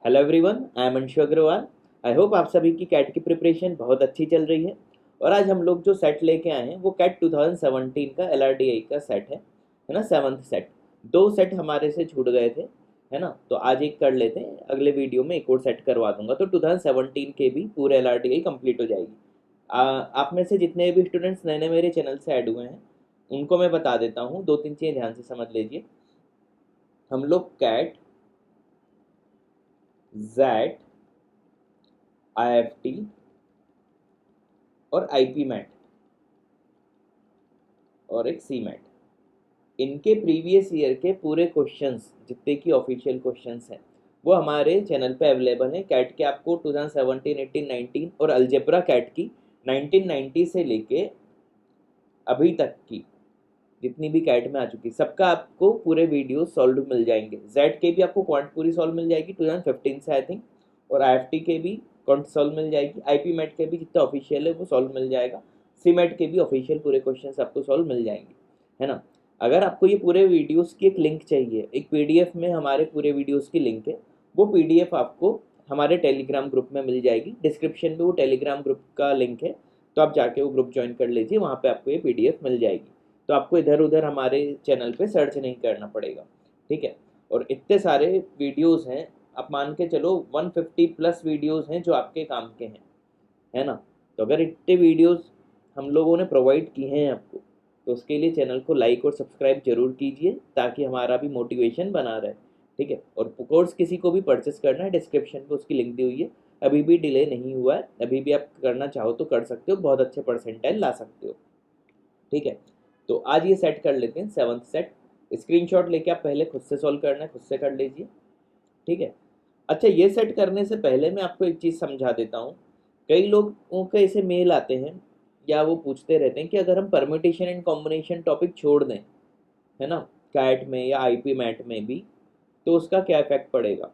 Hello everyone, I am Anshu Agarwal. I hope आप सभी की कैट की प्रिपरेशन बहुत अच्छी चल रही है। और आज हम लोग जो सेट लेके आए हैं वो कैट 2017 का एलआरडीआई का सेट है ना, सेवन्थ सेट। दो सेट हमारे से छूट गए थे, है ना, तो आज एक कर लेते हैं, अगले वीडियो में एक और सेट करवा दूंगा तो 2017 के भी पूरे एलआरडीआई कंप्लीट हो जाएगी। आप में से जितने भी स्टूडेंट्स नए नए मेरे चैनल से ऐड हुए हैं उनको मैं बता देता हूँ, दो तीन चीज़ें ध्यान से समझ लीजिए। हम लोग कैट, जैट, आईएफटी और आईपी मैट और एक सी मैट, इनके प्रीवियस ईयर के पूरे क्वेश्चंस जितने की ऑफिशियल क्वेश्चंस हैं वो हमारे चैनल पे अवेलेबल हैं। कैट के आपको 2017, 18, 19 और अलजेब्रा कैट की 1990 से लेके अभी तक की जितनी भी कैट में आ चुकी सबका आपको पूरे वीडियो सॉल्व मिल जाएंगे। जेड के भी आपको क्वांट पूरी सॉल्व मिल जाएगी 2015 से आई थिंक, और आईएफटी के भी क्वांट सॉल्व मिल जाएगी, आईपी मैट के भी जितना ऑफिशियल है वो सॉल्व मिल जाएगा, सी मैट के भी ऑफिशियल पूरे क्वेश्चन आपको सॉल्व मिल जाएंगे, है ना। अगर आपको ये पूरे वीडियोस की एक लिंक चाहिए, एक पीडीएफ में हमारे पूरे वीडियोस की लिंक है, वो पीडीएफ आपको हमारे टेलीग्राम ग्रुप में मिल जाएगी। डिस्क्रिप्शन में वो टेलीग्राम ग्रुप का लिंक है, तो आप जाके वो ग्रुप ज्वाइन कर लीजिए, वहाँ पे आपको ये पीडीएफ मिल जाएगी। तो आपको इधर उधर हमारे चैनल पे सर्च नहीं करना पड़ेगा, ठीक है। और इतने सारे वीडियोस हैं, आप मान के चलो 150 प्लस वीडियोस हैं जो आपके काम के हैं, है ना। तो अगर इतने वीडियोस हम लोगों ने प्रोवाइड किए हैं आपको, तो उसके लिए चैनल को लाइक और सब्सक्राइब जरूर कीजिए ताकि हमारा भी मोटिवेशन बना रहे, ठीक है। और कोर्स किसी को भी परचेस करना है, डिस्क्रिप्शन पे उसकी लिंक दी हुई है, अभी भी डिले नहीं हुआ है, अभी भी आप करना चाहो तो कर सकते हो, बहुत अच्छे परसेंटाइल ला सकते हो, ठीक है। तो आज ये सेट कर लेते हैं, सेवन्थ सेट। स्क्रीनशॉट लेके आप पहले खुद से सॉल्व करना है, खुद से कर लीजिए, ठीक है। अच्छा, ये सेट करने से पहले मैं आपको एक चीज़ समझा देता हूँ। कई लोगों के ऐसे मेल आते हैं या वो पूछते रहते हैं कि अगर हम परम्यूटेशन एंड कॉम्बिनेशन टॉपिक छोड़ दें, है ना, कैट में या आईपी मैट में भी, तो उसका क्या इफेक्ट पड़ेगा।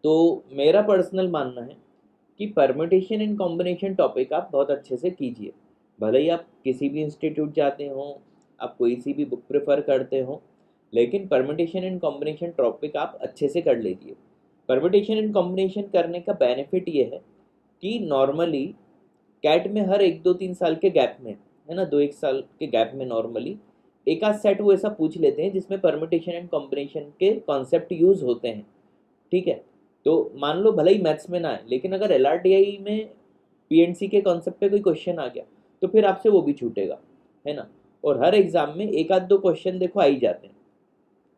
तो मेरा पर्सनल मानना है कि परम्यूटेशन एंड कॉम्बिनेशन टॉपिक आप बहुत अच्छे से कीजिए, भले ही आप किसी भी इंस्टीट्यूट जाते हो, आप कोई सी भी बुक प्रेफर करते हो, लेकिन परम्यूटेशन एंड कॉम्बिनेशन टॉपिक आप अच्छे से कर लीजिए। परम्यूटेशन एंड कॉम्बिनेशन करने का बेनिफिट ये है कि नॉर्मली कैट में हर एक दो तीन साल के गैप में, है ना, दो एक साल के गैप में नॉर्मली एक आध सेट वो ऐसा पूछ लेते हैं जिसमें परम्यूटेशन एंड कॉम्बिनेशन के कॉन्सेप्ट यूज होते हैं, ठीक है। तो मान लो भले ही मैथ्स में ना है, लेकिन अगर एलआरटीआई में पीएनसी के कॉन्सेप्ट पे कोई क्वेश्चन आ गया तो फिर आपसे वो भी छूटेगा, है ना। और हर एग्जाम में एक आध दो क्वेश्चन देखो आ ही जाते हैं।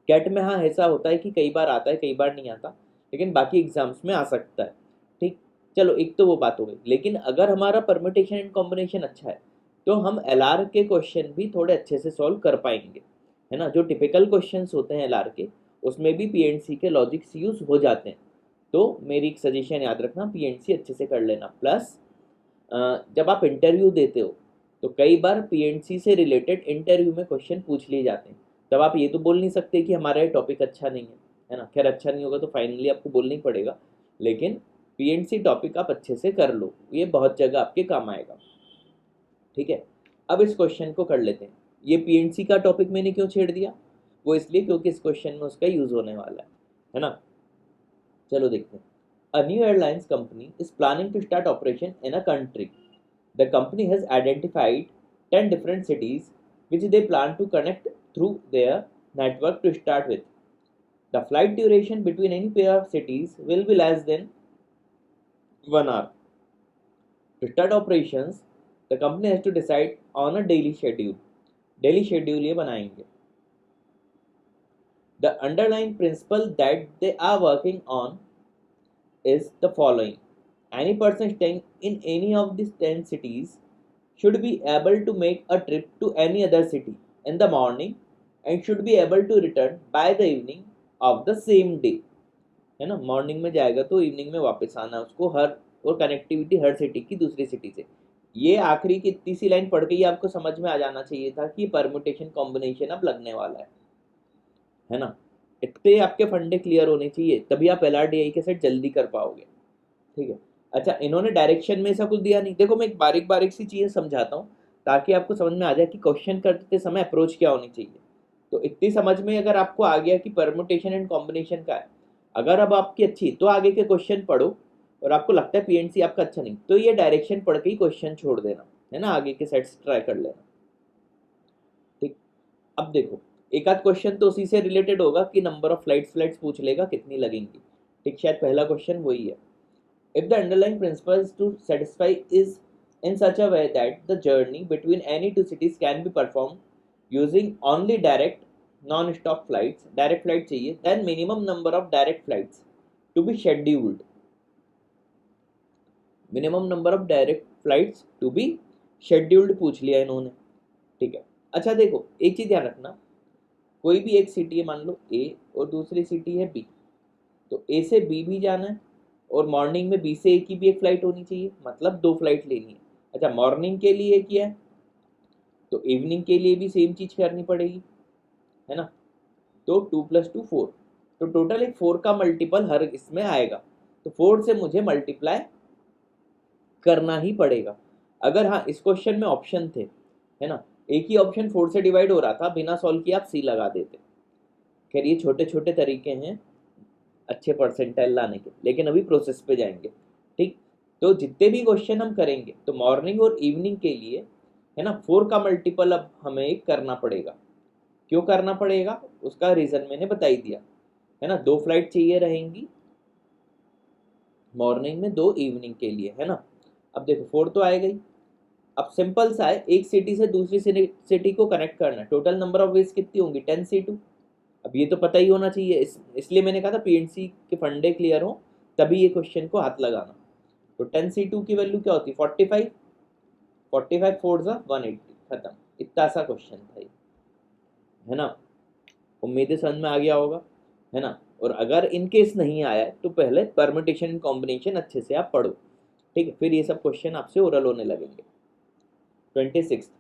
कैट में हाँ ऐसा होता है कि कई बार आता है कई बार नहीं आता, लेकिन बाकी एग्जाम्स में आ सकता है, ठीक। चलो एक तो वो बात हो गई, लेकिन अगर हमारा परम्यूटेशन एंड कॉम्बिनेशन अच्छा है तो हम एलआर के क्वेश्चन भी थोड़े अच्छे से सॉल्व कर पाएंगे, है ना। जो टिपिकल क्वेश्चंस होते हैं एलआर के, उसमें भी पीएनसी के लॉजिक्स यूज हो जाते हैं। तो मेरी एक सजेशन याद रखना, पीएनसी अच्छे से कर लेना। प्लस जब आप इंटरव्यू देते हो तो कई बार पीएनसी से रिलेटेड इंटरव्यू में क्वेश्चन पूछ लिए जाते हैं, तब आप ये तो बोल नहीं सकते कि हमारा ये टॉपिक अच्छा नहीं है ना। खैर अच्छा नहीं होगा तो फाइनली आपको बोलना ही पड़ेगा, लेकिन पीएनसी टॉपिक आप अच्छे से कर लो, ये बहुत जगह आपके काम आएगा, ठीक है। अब इस क्वेश्चन को कर लेते हैं। ये पीएनसी का टॉपिक मैंने क्यों छेड़ दिया, वो इसलिए क्योंकि इस क्वेश्चन में उसका यूज होने वाला है ना। चलो देखते हैं। A new airlines company is planning to start operation in a country. The company has identified 10 different cities which they plan to connect through their network to start with. The flight duration between any pair of cities will be less than 1 hour. To start operations, the company has to decide on a daily schedule. Daily schedule ये बनाएंगे. The underlying principle that they are working on is the following. Any person staying in any of these 10 cities should be able to make a trip to any other city in the morning and should be able to return by the evening of the same day, है ना। Morning में जाएगा तो evening में वापस आना है उसको, हर और कनेक्टिविटी हर सिटी की दूसरी सिटी से। ये आखिरी की इतनी सी लाइन पढ़ के ही आपको समझ में आ जाना चाहिए था कि परमुटेशन कॉम्बिनेशन अब लगने वाला है ना। इतने आपके फंडे क्लियर होने चाहिए तभी आप एलआरडीआई के सेट जल्दी कर पाओगे, ठीक है। अच्छा, इन्होंने डायरेक्शन में ऐसा कुछ दिया नहीं, देखो मैं एक बारीक बारीक सी चीज़ें समझाता हूँ ताकि आपको समझ में आ जाए कि क्वेश्चन करते समय अप्रोच क्या होनी चाहिए। तो इतनी समझ में अगर आपको आ गया कि परमुटेशन एंड कॉम्बिनेशन का है, अगर अब आपकी अच्छी तो आगे के क्वेश्चन पढ़ो, और आपको लगता है पीएनसी आपका अच्छा नहीं तो ये डायरेक्शन पढ़ के ही क्वेश्चन छोड़ देना, है ना, आगे के सेट्स ट्राई कर लेना। ठीक, अब देखो एक आध क्वेश्चन तो उसी से रिलेटेड होगा कि नंबर ऑफ फ्लाइट्स पूछ लेगा कितनी लगेंगी। ठीक, शायद पहला क्वेश्चन वही है। If the underlying principles to satisfy is in such a way that the journey between any two cities can be performed using only direct non-stop flights, direct flight चाहिए, then minimum number of direct flights to be scheduled, minimum number of direct flights to be scheduled पूछ लिया इन्होंने। ठीक है, अच्छा देखो एक चीज ध्यान रखना, कोई भी एक सिटी है, मान लो ए और दूसरी सिटी है बी, तो ए से बी भी जाना है और मॉर्निंग में बी से ए की भी एक फ्लाइट होनी चाहिए, मतलब दो फ्लाइट लेनी है। अच्छा, मॉर्निंग के लिए किया है तो इवनिंग के लिए भी सेम चीज करनी पड़ेगी, है ना। तो 2 + 2 4, तो टोटल एक 4 का मल्टीपल हर इसमें आएगा, तो 4 से मुझे मल्टीप्लाई करना ही पड़ेगा। अगर हाँ इस क्वेश्चन में ऑप्शन थे, है ना, एक ही ऑप्शन 4 से डिवाइड हो रहा था, बिना सॉल्व किए आप सी लगा देते। खैर ये छोटे छोटे तरीके हैं अच्छे परसेंटाइल लाने के, लेकिन अभी प्रोसेस पे जाएंगे। ठीक, तो जितने भी क्वेश्चन हम करेंगे तो मॉर्निंग और इवनिंग के लिए, है ना, 4 का मल्टीपल अब हमें करना पड़ेगा। क्यों करना पड़ेगा उसका रीजन मैंने बता ही दिया, है ना। 2 फ्लाइट चाहिए रहेंगी मॉर्निंग में, 2 इवनिंग के लिए, है ना। अब देखो 4 तो आएगा ही। अब सिंपल सा है, एक सिटी से दूसरी सिटी को कनेक्ट करना है, टोटल नंबर ऑफ वेज कितनी होंगी 10 C2। अब ये तो पता ही होना चाहिए, इसलिए मैंने कहा था पीएनसी के फंडे क्लियर हो तभी ये क्वेश्चन को हाथ लगाना। तो 10 C2 की वैल्यू क्या होती है 45, 45 4 ज़ा 180, खत्म। इतना सा क्वेश्चन था ये, है ना। उम्मीद है समझ में आ गया होगा, है ना। और अगर इन केस नहीं आया है तो पहले परम्यूटेशन कॉम्बिनेशन अच्छे से आप पढ़ो, ठीक है, फिर ये सब क्वेश्चन आपसे ओरल होने लगेंगे। 26,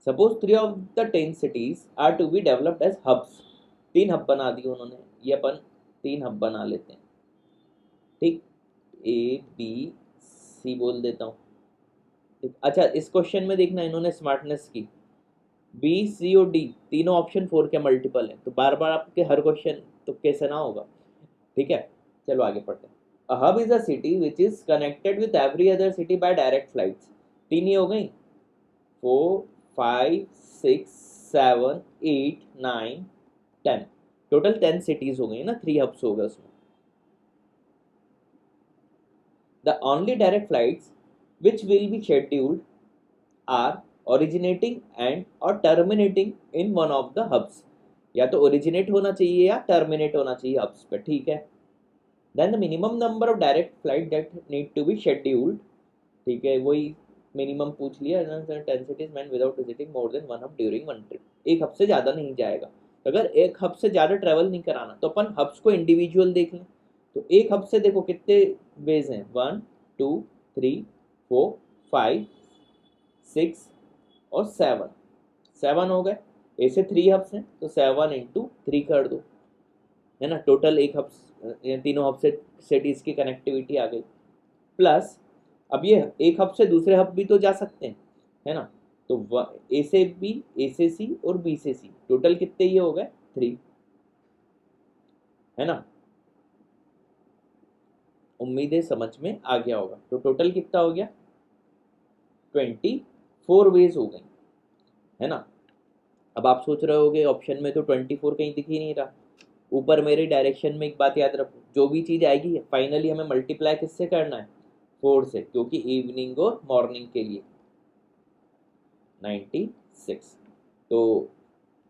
suppose 3 of the 10 cities are to be developed as hubs. 3 hub बना दिए उन्होंने, ये अपन 3 हब बना लेते हैं। ठीक, ए बी सी बोल देता हूँ। ठीक, अच्छा इस क्वेश्चन में देखना इन्होंने स्मार्टनेस की, बी सी और डी तीनों ऑप्शन 4 के मल्टीपल है, तो बार बार आपके हर क्वेश्चन तो कैसे ना होगा। ठीक है, चलो आगे पढ़ते हैं। A hub is a city which is connected with every other city bye direct flights. 3 ही हो गई, 4 5 6 7 8 9 10, टोटल 10 सिटीज हो गई ना, 3 हब्स हो गए उसमें। The only direct flights which will be scheduled are originating and or terminating in one of the hubs, या तो ओरिजिनेट होना चाहिए या टर्मिनेट होना चाहिए हब्स पे। ठीक है, then the minimum number of direct flight that need to be scheduled. ठीक है, वही मिनिमम पूछ लिया, 10 cities man without visiting more than 1 hub during 1 trip. एक हब से ज़्यादा नहीं जाएगा, अगर एक हब से ज़्यादा ट्रैवल नहीं कराना तो अपन हब्स को इंडिविजुअल देख लें। तो एक हब से देखो कितने वेज हैं, 1 2 3 4 5 6 और 7, 7 हो गए। ऐसे 3 हब्स हैं तो 7 × 3 कर दो, है ना, टोटल एक हब, तीनों हब से सिटीज की कनेक्टिविटी आ गई। प्लस अब ये एक हब से दूसरे हब भी तो जा सकते हैं, है ना। तो ए से बी, ए से सी और बी से सी, टोटल कितने ये हो गए 3, है ना। उम्मीद है समझ में आ गया होगा। तो टोटल कितना हो गया 24 वेज हो गई, है ना। अब आप सोच रहे होगे ऑप्शन में तो 24 कहीं दिख ही नहीं रहा। ऊपर मेरे डायरेक्शन में एक बात याद रखो, जो भी चीज़ आएगी फाइनली हमें मल्टीप्लाई किससे करना है 4 से, क्योंकि इवनिंग और मॉर्निंग के लिए 96। तो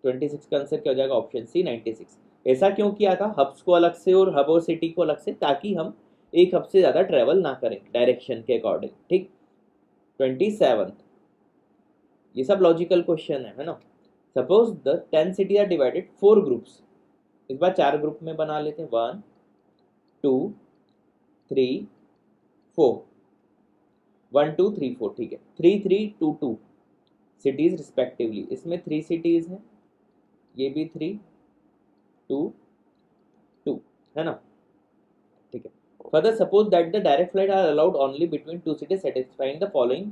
26 का आंसर क्या हो जाएगा ऑप्शन सी 96। ऐसा क्यों किया था, हब्स को अलग से और हब और सिटी को अलग से, ताकि हम एक हब से ज़्यादा ट्रेवल ना करें डायरेक्शन के अकॉर्डिंग। ठीक, 27, ये सब लॉजिकल क्वेश्चन है ना। Suppose the 10 city are divided 4 groups, इस बार 4 ग्रुप में बना लेते हैं, 1 2 3 4, 1 2 3 4, ठीक है, 3 3 2 2 सिटीज रिस्पेक्टिवली। इसमें 3 सिटीज हैं, ये भी 3 2 2, है ना। ठीक है, further suppose that the direct flight are allowed only between 2 cities satisfying the following.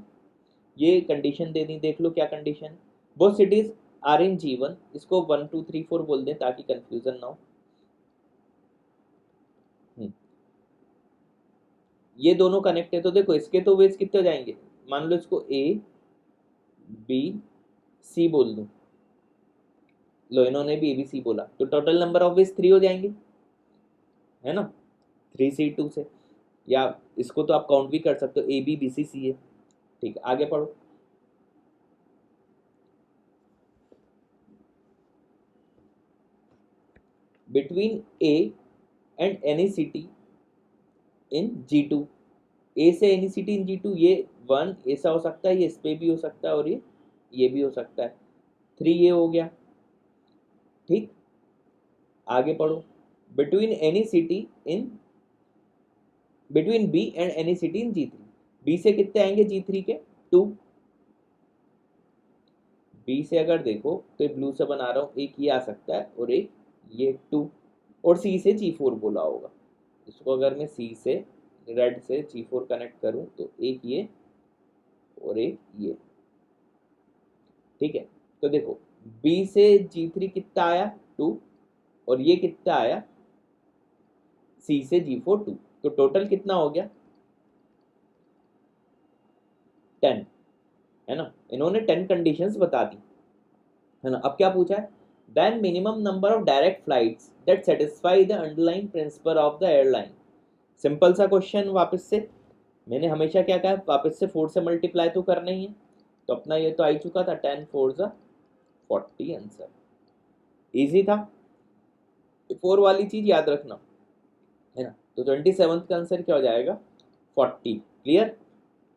ये कंडीशन दे दी, देख लो क्या condition. Both cities are in G1, इसको 1 2 3 4 बोल दें ताकि कंफ्यूजन ना हो। ये दोनों कनेक्ट है तो देखो इसके तो वेट्स कितने हो जाएंगे, मान लो इसको ए बी सी बोल दूं, लो इन्होंने भी ए बी सी बोला, तो टोटल नंबर ऑफ वेट्स 3 हो जाएंगे, है ना, 3C2 से, या इसको तो आप काउंट भी कर सकते हो, ए बी बी सी सी है। ठीक है, आगे पढ़ो। Between A and any city in G2, ए से एनी सिटी इन G2, ये 1 ऐसा हो सकता है, ये इस पे भी हो सकता है, और ये भी हो सकता है, 3 ये हो गया। ठीक, आगे पढ़ो। Between any city in between B and any city in G3, B से कितने आएंगे G3 के 2, बी से अगर देखो तो ब्लू से बना रहा हूँ, एक ये आ सकता है और एक ये 2, और सी से G4 बोला होगा, इसको अगर मैं सी से रेड से G4 कनेक्ट करूं तो एक ये और एक ये। ठीक है, तो देखो बी से G3 कितना आया 2, और ये कितना आया सी से G4 2, तो टोटल कितना हो गया 10, है ना, इन्होंने 10 कंडीशंस बता दी, है ना। अब क्या पूछा है, then minimum number of direct flights that satisfy the underline principle of the airline. Simple सा क्वेश्चन, वापस से मैंने हमेशा क्या कहा, वापस से 4 से मल्टीप्लाई तो करना ही है, तो अपना ये तो आ ही चुका था, 10 4 ज़ा 40 आंसर, इजी था। 4 वाली चीज याद रखना, है ना, तो 27 का आंसर क्या हो जाएगा 40। क्लियर,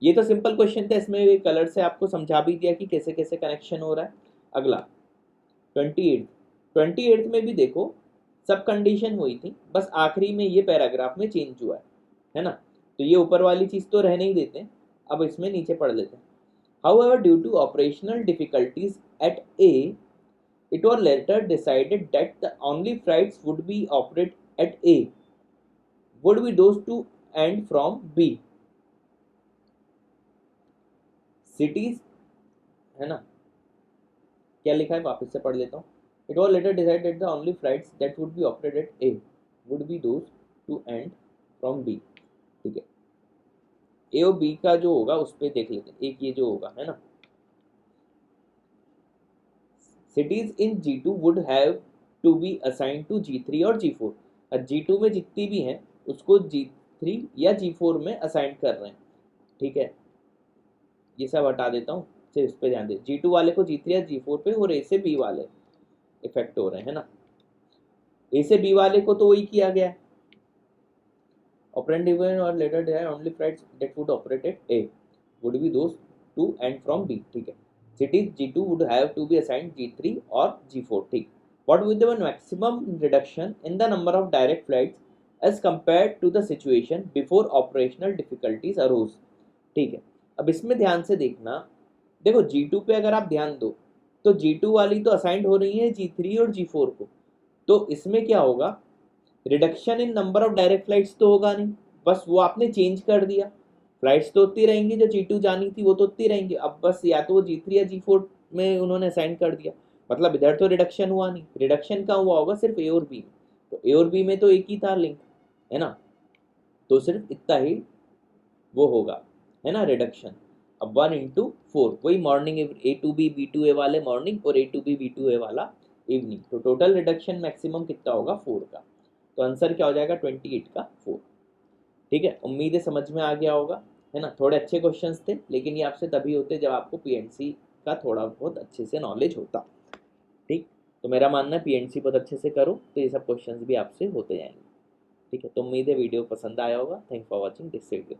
ये तो सिंपल क्वेश्चन था, इसमें कलर से आपको समझा भी दिया कि कैसे कैसे कनेक्शन हो रहा है। अगला 28 में भी देखो सब कंडीशन हुई थी, बस आखिरी में ये पैराग्राफ में चेंज हुआ है ना, तो ये ऊपर वाली चीज तो रहने ही देते हैं, अब इसमें नीचे पढ़ लेते हैं। However, due to operational difficulties at A, it was later decided that the only flights would be operated at A would be those to and from B cities, है ना, क्या लिखा है वापस से पढ़ लेता हूँ। It was later decided that the only flights that would be operated at A would be those to and from B। ठीक है, ए और बी का जो होगा उस पर देख लेते हैं, एक ये जो होगा, है ना, cities in G2 would have to be assigned to G3 और G4, और G2 में जितनी भी हैं उसको G3 या G4 में असाइन कर रहे हैं। ठीक है, ये सब हटा देता हूँ, सिर्फ इस पे ध्यान दे, G2 वाले को G3 या G4 पे, और ए से बी वाले इफेक्ट हो रहे हैं, है ना, ए से बी वाले को तो वही किया गया है, ऑपरेंड इवन और later derive only flights that would operate at a would be those to and from B. ठीक है, cities G2 would have to be assigned G3 or G4। ठीक, what with the maximum reduction in the number of direct flights as compared to the situation before operational difficulties arose। ठीक है, अब इसमें ध्यान से देखना, देखो G2 पे अगर आप ध्यान दो तो G2 वाली तो असाइंड हो रही है G3 और G4 को, तो इसमें क्या होगा, reduction in number of direct flights तो होगा नहीं, बस वो आपने चेंज कर दिया, फ्लाइट्स तो उतनी रहेंगी जो G2 जानी थी वो तो उतनी रहेंगी, अब बस या तो वो G3 या G4 में उन्होंने असाइन कर दिया, मतलब इधर तो रिडक्शन हुआ नहीं, रिडक्शन का हुआ होगा सिर्फ ए और बी में, तो ए और बी में तो एक ही था लिंक, है ना, तो सिर्फ इतना ही वो होगा, है ना, रिडक्शन। अब 1 into 4 वही morning, A to B B to A वाले मॉर्निंग और A to B B to A वाला इवनिंग, तो टोटल रिडक्शन मैक्सिमम कितना होगा 4 का, तो आंसर क्या हो जाएगा 28 का 4। ठीक है, उम्मीद है समझ में आ गया होगा, है ना, थोड़े अच्छे क्वेश्चंस थे, लेकिन ये आपसे तभी होते जब आपको पीएनसी का थोड़ा बहुत अच्छे से नॉलेज होता। ठीक, तो मेरा मानना है पीएनसी बहुत अच्छे से करो तो ये सब क्वेश्चंस भी आपसे होते जाएंगे। ठीक है, तो उम्मीद है वीडियो पसंद आया होगा। Thank for watching this video.